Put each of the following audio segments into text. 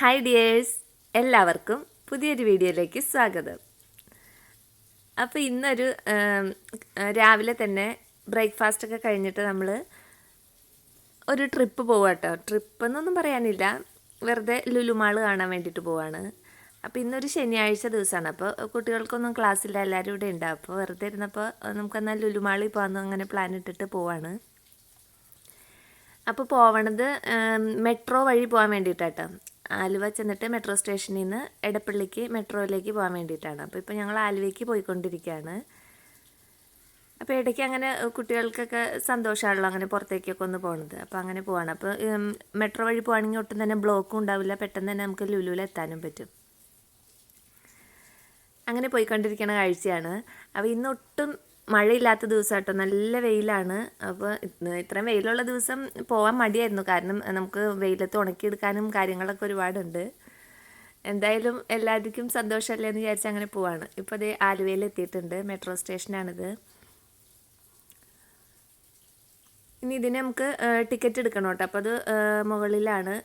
Hi dears, എല്ലാവർക്കും പുതിയൊരു വീഡിയോയിലേക്ക് സ്വാഗതം. അപ്പോൾ ഇന്നൊരു രാവിലെ തന്നെ ബ്രേക്ക്ഫാസ്റ്റൊക്കെ കഴിഞ്ഞിട്ട് നമ്മൾ ഒരു ട്രിപ്പ് പോവാട്ടോ. ട്രിപ്പ് എന്നൊന്നും പറയാനില്ല, വെറുതെ ലുലുമാൾ കാണാൻ വേണ്ടിയിട്ട് പോവാണ്. അപ്പോൾ ഇന്നൊരു ശനിയാഴ്ച ദിവസമാണ്. അപ്പോൾ കുട്ടികൾക്കൊന്നും ക്ലാസ്സില്ല, എല്ലാവരും ഇവിടെ ഉണ്ട്. അപ്പോൾ വെറുതെ ഇരുന്നപ്പോൾ നമുക്കെന്നാൽ ലുലുമാളിൽ പോകാമെന്ന് അങ്ങനെ പ്ലാൻ ഇട്ടിട്ട് പോവാണ്. അപ്പോൾ പോവണത് മെട്രോ വഴി പോകാൻ വേണ്ടിയിട്ടാട്ടോ. ആലുവ ചെന്നിട്ട് മെട്രോ സ്റ്റേഷനിൽ നിന്ന് എടപ്പള്ളിക്ക് മെട്രോയിലേക്ക് പോകാൻ വേണ്ടിയിട്ടാണ്. അപ്പോൾ ഇപ്പോൾ ഞങ്ങൾ ആലുവയ്ക്ക് പോയിക്കൊണ്ടിരിക്കുകയാണ്. അപ്പോൾ ഇടയ്ക്ക് അങ്ങനെ കുട്ടികൾക്കൊക്കെ സന്തോഷമാണല്ലോ അങ്ങനെ പുറത്തേക്കൊക്കെ ഒന്ന് പോകുന്നത്. അപ്പോൾ അങ്ങനെ പോവാണ്. അപ്പോൾ മെട്രോ വഴി പോവുകയാണെങ്കിൽ ഒട്ടും തന്നെ ബ്ലോക്കും ഉണ്ടാവില്ല, പെട്ടെന്ന് തന്നെ നമുക്ക് ലുലുവിൽ എത്താനും പറ്റും. അങ്ങനെ പോയിക്കൊണ്ടിരിക്കുന്ന കാഴ്ചയാണ്. അപ്പോൾ ഇന്നൊട്ടും മഴയില്ലാത്ത ദിവസം കേട്ടോ, നല്ല വെയിലാണ്. അപ്പോൾ ഇത്രയും വെയിലുള്ള ദിവസം പോകാൻ മടിയായിരുന്നു, കാരണം നമുക്ക് വെയിലത്ത് ഉണക്കിയെടുക്കാനും കാര്യങ്ങളൊക്കെ ഒരുപാടുണ്ട്. എന്തായാലും എല്ലാവർക്കും സന്തോഷമല്ലേ എന്ന് വിചാരിച്ച് അങ്ങനെ പോവാണ്. ഇപ്പോൾ അതേ ആലുവയിൽ എത്തിയിട്ടുണ്ട്, മെട്രോ സ്റ്റേഷനാണിത്. ഇനി ഇതിന് നമുക്ക് ടിക്കറ്റ് എടുക്കണം കേട്ടോ. അപ്പോൾ അത് മുകളിലാണ്.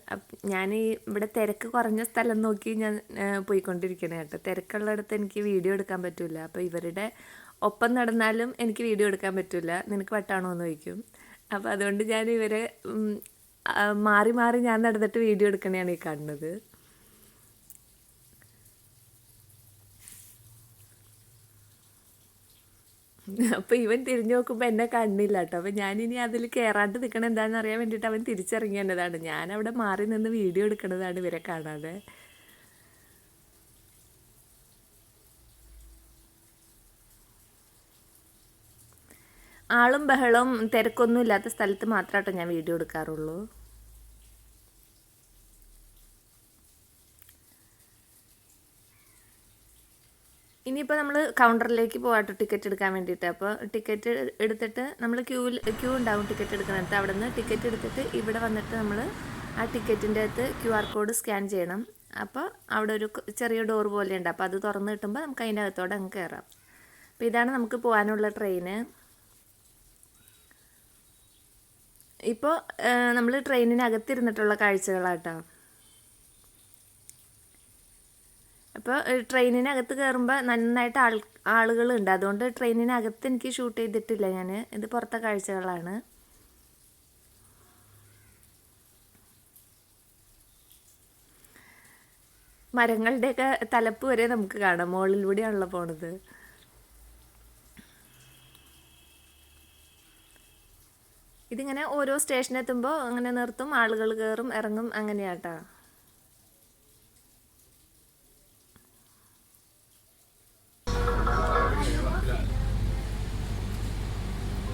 ഞാൻ ഇവിടെ തിരക്ക് കുറഞ്ഞ സ്ഥലം നോക്കി ഞാൻ പോയിക്കൊണ്ടിരിക്കണേ കേട്ടോ. തിരക്കുള്ളിടത്ത് എനിക്ക് വീഡിയോ എടുക്കാൻ പറ്റില്ല. അപ്പോൾ ഇവരുടെ ഒപ്പം നടന്നാലും എനിക്ക് വീഡിയോ എടുക്കാൻ പറ്റില്ല, നിനക്ക് വട്ടാണോ എന്ന് ചോദിക്കും. അപ്പോൾ അതുകൊണ്ട് ഞാൻ ഇവരെ മാറി മാറി ഞാൻ നടന്നിട്ട് വീഡിയോ എടുക്കണതാണ് ഈ കാണുന്നത്. അപ്പോൾ ഇവൻ തിരിഞ്ഞു നോക്കുമ്പോൾ എന്നെ കണ്ണില്ല കേട്ടോ. അപ്പോൾ ഞാനിനി അതിൽ കയറാണ്ട് നിൽക്കണം എന്താണെന്ന് അറിയാൻ വേണ്ടിയിട്ട് അവൻ തിരിച്ചിറങ്ങിയതാണ്. ഞാനവിടെ മാറി നിന്ന് വീഡിയോ എടുക്കുന്നതാണ് ഇവരെ കാണാതെ. ആളും ബഹളവും തിരക്കൊന്നും ഇല്ലാത്ത സ്ഥലത്ത് മാത്രമാട്ടോ ഞാൻ വീഡിയോ എടുക്കാറുള്ളൂ. ഇനിയിപ്പോൾ നമ്മൾ കൗണ്ടറിലേക്ക് പോകാട്ടോ ടിക്കറ്റ് എടുക്കാൻ വേണ്ടിയിട്ട്. അപ്പോൾ ടിക്കറ്റ് എടുത്തിട്ട് നമ്മൾ ക്യൂ ഉണ്ടാവും ടിക്കറ്റ് എടുക്കുന്നിടത്ത്. അവിടെ നിന്ന് ടിക്കറ്റ് എടുത്തിട്ട് ഇവിടെ വന്നിട്ട് നമ്മൾ ആ ടിക്കറ്റിൻ്റെ അകത്ത് QR കോഡ് സ്കാൻ ചെയ്യണം. അപ്പോൾ അവിടെ ഒരു ചെറിയ ഡോർ പോലെയുണ്ട്. അപ്പോൾ അത് തുറന്ന് കിട്ടുമ്പോൾ നമുക്ക് അതിൻ്റെ അകത്തോടെ അങ്ങ് കയറാം. അപ്പോൾ ഇതാണ് നമുക്ക് പോകാനുള്ള ട്രെയിന്. ഇപ്പോൾ നമ്മൾ ട്രെയിനിനകത്തിരുന്നിട്ടുള്ള കാഴ്ചകളാട്ടോ. അപ്പോൾ ട്രെയിനിനകത്ത് കയറുമ്പോൾ നന്നായിട്ട് ആളുകളുണ്ട്. അതുകൊണ്ട് ട്രെയിനിനകത്ത് എനിക്ക് ഷൂട്ട് ചെയ്തിട്ടില്ല ഞാൻ. ഇത് പുറത്തെ കാഴ്ചകളാണ്. മരങ്ങളുടെയൊക്കെ തലപ്പ് വരെ നമുക്ക് കാണാം, മുകളിലൂടെയാണല്ലോ പോണത്. ഇതിങ്ങനെ ഓരോ സ്റ്റേഷനെത്തുമ്പോൾ അങ്ങനെ നിർത്തും, ആളുകൾ കയറും ഇറങ്ങും, അങ്ങനെയാട്ടോ.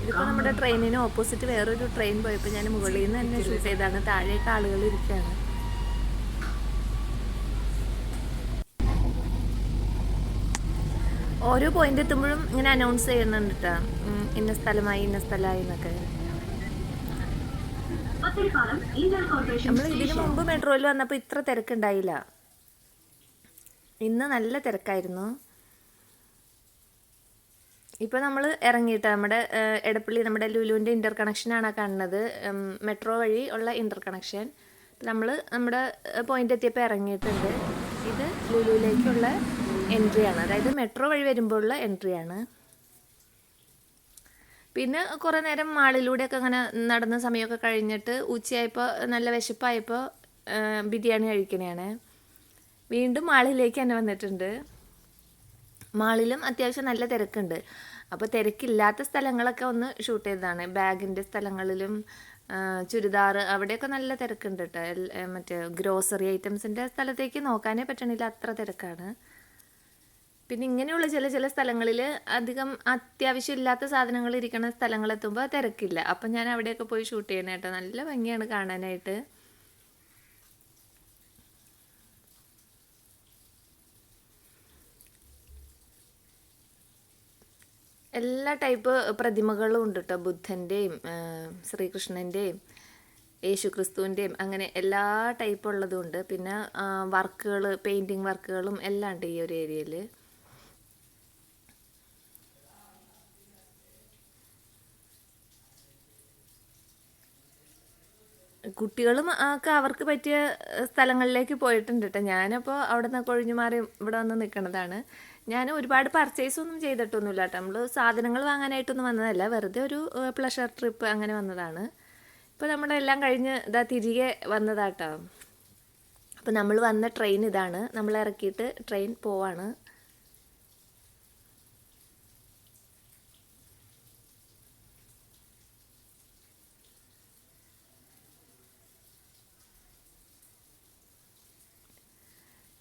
ഇതിപ്പോൾ നമ്മുടെ ട്രെയിനിന് ഓപ്പോസിറ്റ് വേറൊരു ട്രെയിൻ പോയപ്പോൾ ഞാൻ മുകളിൽ നിന്ന് തന്നെ ഷൂട്ട് ചെയ്താണ്. താഴേക്ക് ആളുകൾ ഇരിക്കുകയാണ്. ഓരോ പോയിന്റ് എത്തുമ്പോഴും ഇങ്ങനെ അനൗൺസ് ചെയ്യുന്നുണ്ട് കേട്ടോ, ഇന്ന സ്ഥലമായി ഇന്ന സ്ഥലമായി എന്നൊക്കെ. നമ്മൾ ഇതിന് മുമ്പ് മെട്രോയിൽ വന്നപ്പോൾ ഇത്ര തിരക്കുണ്ടായില്ല. ഇന്ന് നല്ല തിരക്കായിരുന്നു. ഇപ്പോൾ നമ്മൾ ഇറങ്ങിയിട്ട് നമ്മുടെ എടപ്പള്ളി നമ്മുടെ ലുലുവിൻ്റെ ഇൻ്റർ കണക്ഷനാണ് കാണുന്നത്, മെട്രോ വഴി ഉള്ള ഇൻ്റർ കണക്ഷൻ. നമ്മൾ നമ്മുടെ പോയിന്റ് എത്തിയപ്പോൾ ഇറങ്ങിയിട്ടുണ്ട്. ഇത് ലുലുവിലേക്കുള്ള എൻട്രിയാണ്, അതായത് മെട്രോ വഴി വരുമ്പോഴുള്ള എൻട്രിയാണ്. പിന്നെ കുറേ നേരം മാളിലൂടെയൊക്കെ അങ്ങനെ നടന്ന സമയമൊക്കെ കഴിഞ്ഞിട്ട് ഉച്ചയായപ്പോൾ നല്ല വിശപ്പായപ്പോൾ ബിരിയാണി കഴിക്കണതാണ്. വീണ്ടും മാളിലേക്ക് തന്നെ വന്നിട്ടുണ്ട്. മാളിലും അത്യാവശ്യം നല്ല തിരക്കുണ്ട്. അപ്പോൾ തിരക്കില്ലാത്ത സ്ഥലങ്ങളൊക്കെ ഒന്ന് ഷൂട്ട് ചെയ്തതാണ്. ബാഗിൻ്റെ സ്ഥലങ്ങളിലും ചുരിദാർ അവിടെയൊക്കെ നല്ല തിരക്കുണ്ട് കേട്ടോ. മറ്റേ ഗ്രോസറി ഐറ്റംസിൻ്റെ സ്ഥലത്തേക്ക് നോക്കാനേ പറ്റണില്ല, അത്ര തിരക്കാണ്. പിന്നെ ഇങ്ങനെയുള്ള ചില സ്ഥലങ്ങളിൽ അധികം അത്യാവശ്യം ഇല്ലാത്ത സാധനങ്ങൾ ഇരിക്കുന്ന സ്ഥലങ്ങളെത്തുമ്പോൾ തിരക്കില്ല. അപ്പം ഞാൻ അവിടെയൊക്കെ പോയി ഷൂട്ട് ചെയ്യണേ കേട്ടോ. നല്ല ഭംഗിയാണ് കാണാനായിട്ട്. എല്ലാ ടൈപ്പ് പ്രതിമകളും ഉണ്ട് കേട്ടോ. ബുദ്ധൻ്റെയും ശ്രീകൃഷ്ണൻ്റെയും യേശുക്രിസ്തുവിൻ്റെയും അങ്ങനെ എല്ലാ ടൈപ്പ് ഉള്ളതും ഉണ്ട്. പിന്നെ വർക്കുകൾ, പെയിൻറ്റിങ് വർക്കുകളും എല്ലാം ഉണ്ട് ഈ ഒരു ഏരിയയിൽ. കുട്ടികളും ഒക്കെ അവർക്ക് പറ്റിയ സ്ഥലങ്ങളിലേക്ക് പോയിട്ടുണ്ട് കേട്ടോ. ഞാനപ്പോൾ അവിടെ നിന്നൊക്കെ ഒഴിഞ്ഞു മാറി ഇവിടെ വന്ന് നിൽക്കുന്നതാണ്. ഞാൻ ഒരുപാട് പർച്ചേസ് ഒന്നും ചെയ്തിട്ടൊന്നുമില്ല കേട്ടോ. നമ്മൾ സാധനങ്ങൾ വാങ്ങാനായിട്ടൊന്നും വന്നതല്ല, വെറുതെ ഒരു പ്ലഷർ ട്രിപ്പ് അങ്ങനെ വന്നതാണ്. ഇപ്പോൾ നമ്മുടെ എല്ലാം കഴിഞ്ഞ് ഇതാ തിരികെ വന്നതാട്ടോ. അപ്പോൾ നമ്മൾ വന്ന ട്രെയിൻ ഇതാണ്. നമ്മൾ ഇറക്കിയിട്ട് ട്രെയിൻ പോവാണ്.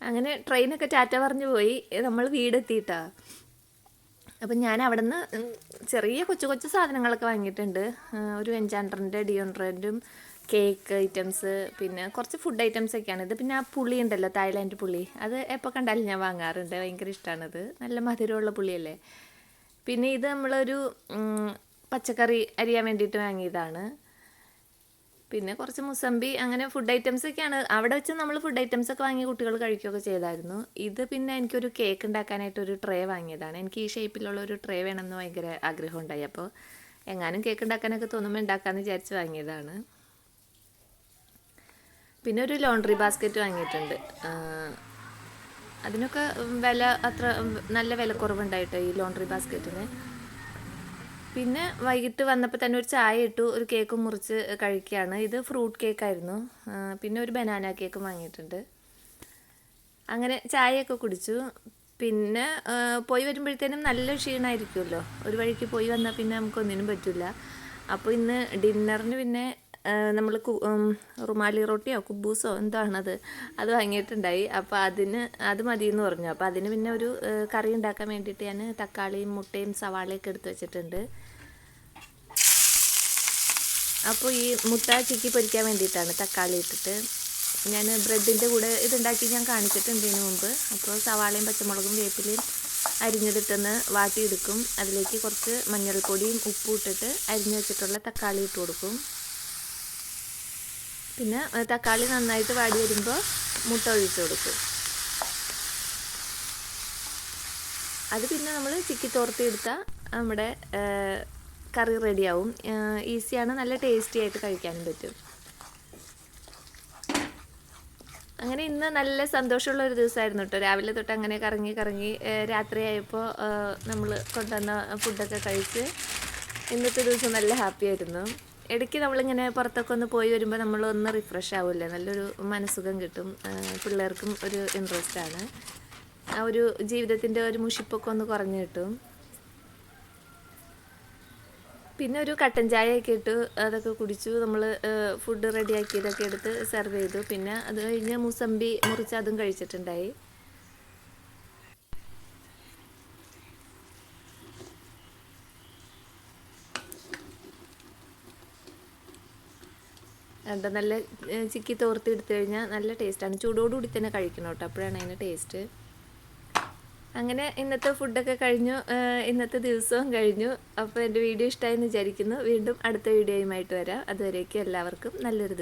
അങ്ങനെ ട്രെയിനൊക്കെ ടാറ്റ പറഞ്ഞു പോയി. നമ്മൾ വീടെത്തിയിട്ടാ. അപ്പം ഞാൻ അവിടെ നിന്ന് ചെറിയ കൊച്ചു കൊച്ചു സാധനങ്ങളൊക്കെ വാങ്ങിയിട്ടുണ്ട്. ഒരു എൻചാൻഡറിൻ്റെ ഡിയോഡ്രൻറ്റും കേക്ക് ഐറ്റംസ്, പിന്നെ കുറച്ച് ഫുഡ് ഐറ്റംസ് ഒക്കെയാണ്. ഇത് പിന്നെ ആ പുളി ഉണ്ടല്ലോ, തായ്ലാൻഡ് പുളി, അത് എപ്പോൾ കണ്ടാലും ഞാൻ വാങ്ങാറുണ്ട്. ഭയങ്കര ഇഷ്ടമാണത്, നല്ല മധുരമുള്ള പുളിയല്ലേ. പിന്നെ ഇത് നമ്മളൊരു പച്ചക്കറി അരിയാൻ വേണ്ടിയിട്ട് വാങ്ങിയതാണ്. പിന്നെ കുറച്ച് മുസമ്പി, അങ്ങനെ ഫുഡ് ഐറ്റംസ് ഒക്കെയാണ്. അവിടെ വെച്ച് നമ്മൾ ഫുഡ് ഐറ്റംസ് ഒക്കെ വാങ്ങി കുട്ടികൾ കഴിക്കുകയൊക്കെ ചെയ്തായിരുന്നു. ഇത് പിന്നെ എനിക്കൊരു കേക്ക് ഉണ്ടാക്കാനായിട്ടൊരു ട്രേ വാങ്ങിയതാണ്. എനിക്ക് ഈ ഷേപ്പിലുള്ള ഒരു ട്രേ വേണമെന്ന് ഭയങ്കര ആഗ്രഹം ഉണ്ടായി. അപ്പോൾ എങ്ങാനും കേക്ക് ഉണ്ടാക്കാനൊക്കെ തോന്നുമ്പോൾ ഉണ്ടാക്കാമെന്ന് വിചാരിച്ച് വാങ്ങിയതാണ്. പിന്നെ ഒരു ലോണ്ട്രി ബാസ്ക്കറ്റ് വാങ്ങിയിട്ടുണ്ട്. അതിനൊക്കെ വില അത്ര നല്ല വിലക്കുറവുണ്ടായിട്ടോ ഈ ലോണ്ട്രി ബാസ്ക്കറ്റിന്. പിന്നെ വൈകിട്ട് വന്നപ്പോൾ തന്നെ ഒരു ചായ ഇട്ടു, ഒരു കേക്കും മുറിച്ച് കഴിക്കുകയാണ്. ഇത് ഫ്രൂട്ട് കേക്കായിരുന്നു. പിന്നെ ഒരു ബനാന കേക്കും വാങ്ങിയിട്ടുണ്ട്. അങ്ങനെ ചായയൊക്കെ കുടിച്ചു. പിന്നെ പോയി വരുമ്പോഴത്തേനും നല്ല ക്ഷീണമായിരിക്കുമല്ലോ, ഒരു വഴിക്ക് പോയി വന്നാൽ പിന്നെ നമുക്കൊന്നിനും പറ്റില്ല. അപ്പോൾ ഇന്ന് ഡിന്നറിന് പിന്നെ നമ്മൾ റുമാലി റൊട്ടിയോ കുബൂസോ എന്താണത്, അത് വാങ്ങിയിട്ടുണ്ടായി. അപ്പോൾ അത് മതിയെന്ന് പറഞ്ഞു. അപ്പോൾ അതിന് പിന്നെ ഒരു കറി ഉണ്ടാക്കാൻ വേണ്ടിയിട്ട് ഞാൻ തക്കാളിയും മുട്ടയും സവാളയൊക്കെ എടുത്ത് വെച്ചിട്ടുണ്ട്. അപ്പോൾ ഈ മുട്ട ചിക്കി പൊരിക്കാൻ വേണ്ടിയിട്ടാണ് തക്കാളി ഇട്ടിട്ട്. ഞാൻ ബ്രെഡിൻ്റെ കൂടെ ഇതുണ്ടാക്കി ഞാൻ കാണിച്ചിട്ടുണ്ട് ഇതിന് മുമ്പ്. അപ്പോൾ സവാളയും പച്ചമുളകും വേപ്പിലയും അരിഞ്ഞെടുത്തെന്ന് വാട്ടിയെടുക്കും. അതിലേക്ക് കുറച്ച് മഞ്ഞൾപ്പൊടിയും ഉപ്പും ഇട്ടിട്ട് അരിഞ്ഞു വെച്ചിട്ടുള്ള തക്കാളി ഇട്ട് കൊടുക്കും. പിന്നെ തക്കാളി നന്നായിട്ട് വാടി വരുമ്പോൾ മുട്ട ഒഴിച്ച് കൊടുക്കും. അത് പിന്നെ നമ്മൾ ചിക്കി തോർത്തി എടുത്താൽ നമ്മുടെ കറി റെഡിയാവും. ഈസിയാണ്, നല്ല ടേസ്റ്റി ആയിട്ട് കഴിക്കാനും പറ്റും. അങ്ങനെ ഇന്ന് നല്ല സന്തോഷമുള്ള ഒരു ദിവസമായിരുന്നു കേട്ടോ. രാവിലെ തൊട്ട് അങ്ങനെ കറങ്ങി രാത്രിയായപ്പോൾ നമ്മൾ കൊണ്ടുവന്ന ഫുഡൊക്കെ കഴിച്ച് ഇന്നത്തെ ദിവസം നല്ല ഹാപ്പി ആയിരുന്നു. ഇടയ്ക്ക് നമ്മളിങ്ങനെ പുറത്തൊക്കെ ഒന്ന് പോയി വരുമ്പോൾ നമ്മളൊന്ന് റിഫ്രഷ് ആവില്ലേ, നല്ലൊരു മനസ്സുഖം കിട്ടും. പിള്ളേർക്കും ഒരു ഇൻട്രസ്റ്റാണ്. ആ ഒരു ജീവിതത്തിൻ്റെ ഒരു മുഷിപ്പൊക്കെ ഒന്ന് കുറഞ്ഞു കിട്ടും. പിന്നെ ഒരു കട്ടൻ ചായയൊക്കെ ഇട്ടു, അതൊക്കെ കുടിച്ചു. നമ്മൾ ഫുഡ് റെഡിയാക്കിയതൊക്കെ എടുത്ത് സെർവ് ചെയ്തു. പിന്നെ അത് കഴിഞ്ഞ് മുസമ്പി മുറിച്ച് അതും കഴിച്ചിട്ടുണ്ടായി. എന്താ നല്ല ചിക്കി തോർത്തി എടുത്തു കഴിഞ്ഞാൽ നല്ല ടേസ്റ്റാണ്. ചൂടോടുകൂടി തന്നെ കഴിക്കണം കേട്ടോ, അപ്പോഴാണ് അതിന് ടേസ്റ്റ്. അങ്ങനെ ഇന്നത്തെ ഫുഡൊക്കെ കഴിഞ്ഞു, ഇന്നത്തെ ദിവസവും കഴിഞ്ഞു. അപ്പോൾ എൻ്റെ വീഡിയോ ഇഷ്ടമായെന്ന് വിചാരിക്കുന്നു. വീണ്ടും അടുത്ത വീഡിയോയുമായിട്ട് വരാം. അതുവരേക്കും എല്ലാവർക്കും നല്ലൊരു ദിവസം.